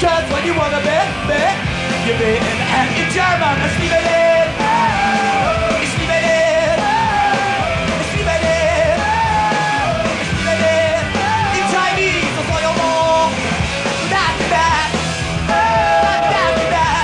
Just when you wanna bet, you bet in German, ich liebe den, ich liebe den, ich liebe den, ich liebe den, in Chinese, was soll ich machen? That's that, that's that.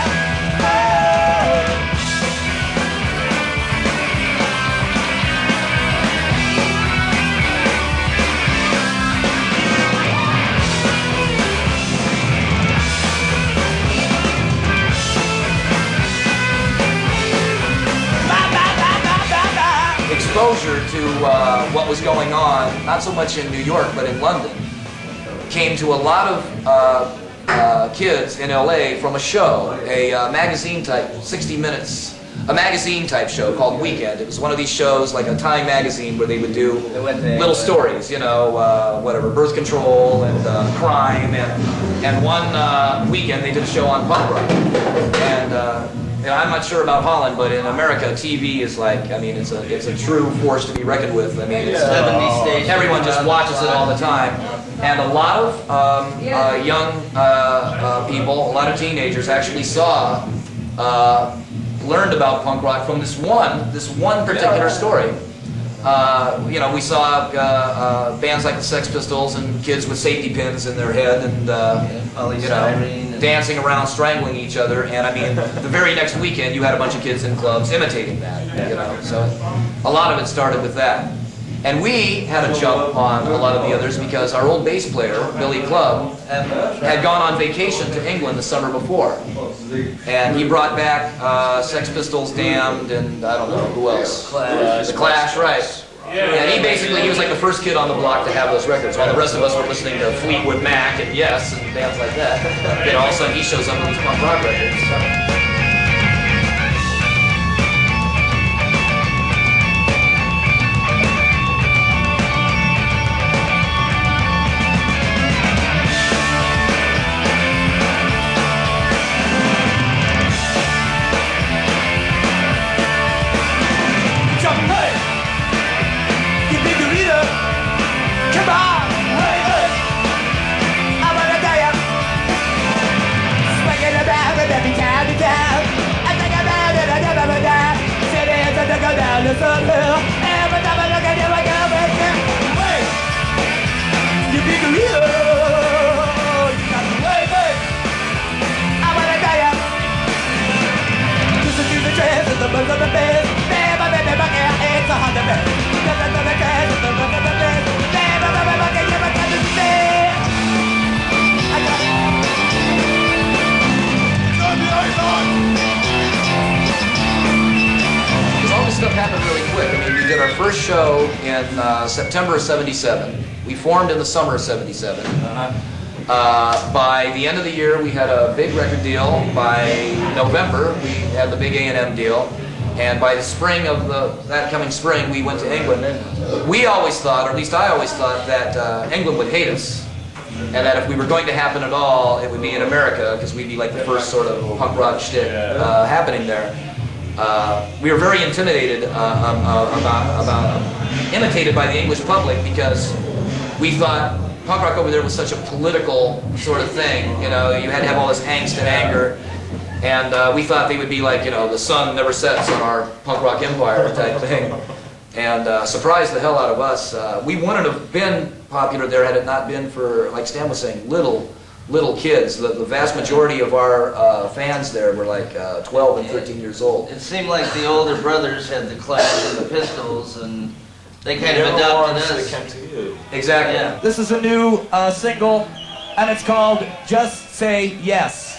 Exposure to what was going on, not so much in New York, but in London, came to a lot of kids in LA from a show, a magazine type, 60 Minutes, a magazine type show called Weekend. It was one of these shows, like a Time magazine, where they would do little stories, you know, whatever, birth control and crime, and one weekend they did a show on punk rock. And you know, I'm not sure about Holland, but in America, TV is like, I mean, it's a true force to be reckoned with. I mean, it's, everyone just watches it all the time. And a lot of young people, a lot of teenagers actually learned about punk rock from this one particular story. You know, we saw bands like the Sex Pistols and kids with safety pins in their head and, you know, dancing around, strangling each other. And I mean, the very next weekend, you had a bunch of kids in clubs imitating that, you know. So a lot of it started with that. And we had a jump on a lot of the others because our old bass player, Billy Clubb, had gone on vacation to England the summer before. And he brought back Sex Pistols, Damned, and I don't know, who else? The Clash, right. And he was like the first kid on the block to have those records, while the rest of us were listening to Fleetwood Mac and Yes and bands like that. Then all of a sudden he shows up with these punk rock records. Stuff happened really quick. I mean, we did our first show in September of '77. We formed in the summer of '77. By the end of the year, we had a big record deal. By November, we had the big A&M deal. And by the spring of that coming spring, we went to England. We always thought, or at least I always thought, that England would hate us. And that if we were going to happen at all, it would be in America, because we'd be like the first sort of punk rock shtick happening there. We were very intimidated imitated by the English public, because we thought punk rock over there was such a political sort of thing. You know, you had to have all this angst and anger, and we thought they would be like, you know, the sun never sets on our punk rock empire type thing, and surprised the hell out of us. We wouldn't have been popular there had it not been for, like Stan was saying, little kids. The vast majority of our fans there were like 12 and 13 years old. It seemed like the older brothers had the Clash and the Pistols, and they kind of adopted us. Came to you. Exactly. Yeah. This is a new single, and it's called Just Say Yes.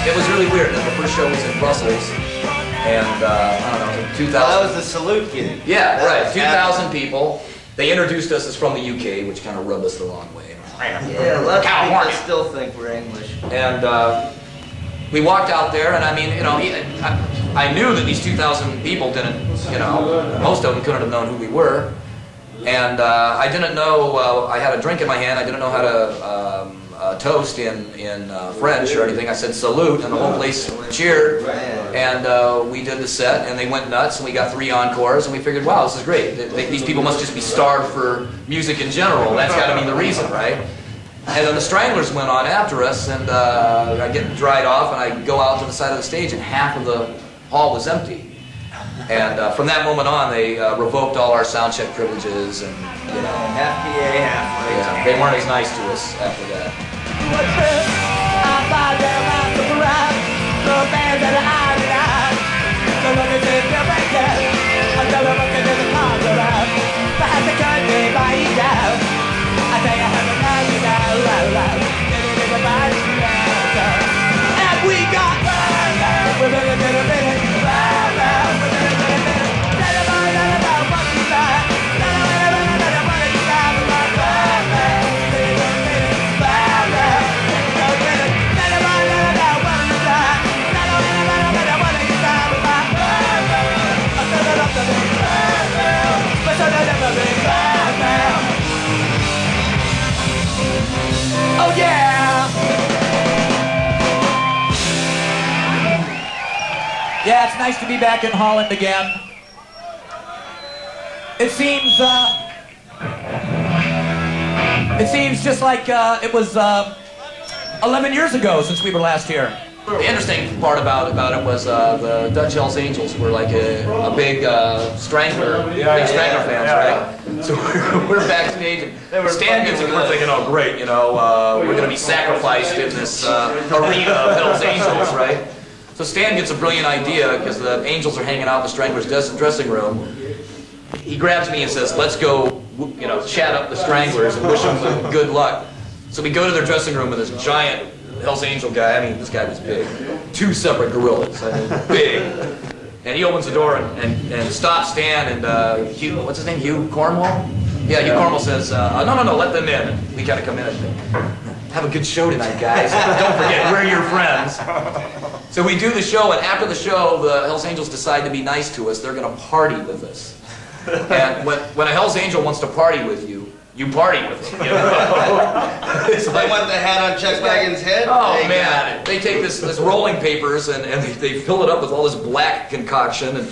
It was really weird. The first show was in Brussels, and I don't know, 2000. That was the salute gig. Yeah, right. 2,000 people. They introduced us as from the UK, which kind of rubbed us the wrong way. Yeah, lots of California. people still think we're English. And we walked out there, and I mean, you know, I knew that these 2,000 people didn't, you know, most of them couldn't have known who we were. And I didn't know, I had a drink in my hand, I didn't know how to toast in French or anything. I said salute, and the whole place cheered. And we did the set, and they went nuts, and we got 3 encores, and we figured, wow, this is great. These people must just be starved for music in general. That's got to be the reason, right? And then the Stranglers went on after us, and I get dried off, and I go out to the side of the stage, and half of the hall was empty. And from that moment on, they revoked all our sound check privileges, and you know, Half PA, half lights. yeah, they weren't as nice to us after that. And we got oh yeah! Yeah, it's nice to be back in Holland again. It seems just like it was 11 years ago since we were last here. The interesting part about it was the Dutch Hells Angels were like a big Strangler fans, right? So we're backstage, and Stan gets we're thinking, oh great, you know, we're going to be sacrificed in this arena of Hells Angels, right? So Stan gets a brilliant idea because the Angels are hanging out in the Stranglers' dressing room. He grabs me and says, let's go, you know, chat up the Stranglers and wish them good luck. So we go to their dressing room, and this giant Hells Angel guy, I mean, this guy was big. 2 separate gorillas, I mean, big. And he opens the door and stops Stan, and Hugh, what's his name, Hugh Cornwall? Yeah, Hugh Cornwall says, no, let them in. And we kind of come in and think, have a good show tonight, guys. Don't forget, we're your friends. So we do the show, and after the show, the Hells Angels decide to be nice to us. They're going to party with us. And when a Hells Angel wants to party with you, you party with them. You know? It's They like, want the hat on Chuck Wagon's head? oh They got man, it. they take this rolling papers and they fill it up with all this black concoction and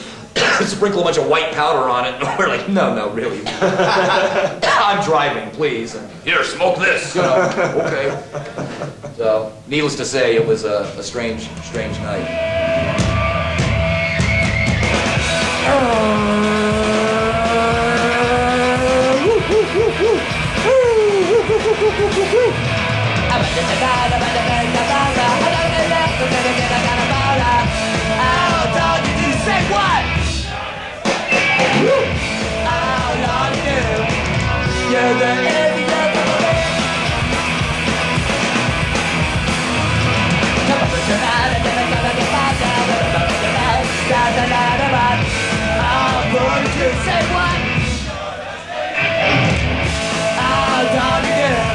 sprinkle a bunch of white powder on it, and we're like, no, really. I'm driving, please. And, here, smoke this. You know, okay. So, needless to say, it was a strange night. You're the enemy of the man. Come on, tonight, and then I'm gonna get back down. I'm going to say what? Oh, darling girl,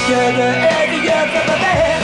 you're the enemy of the man.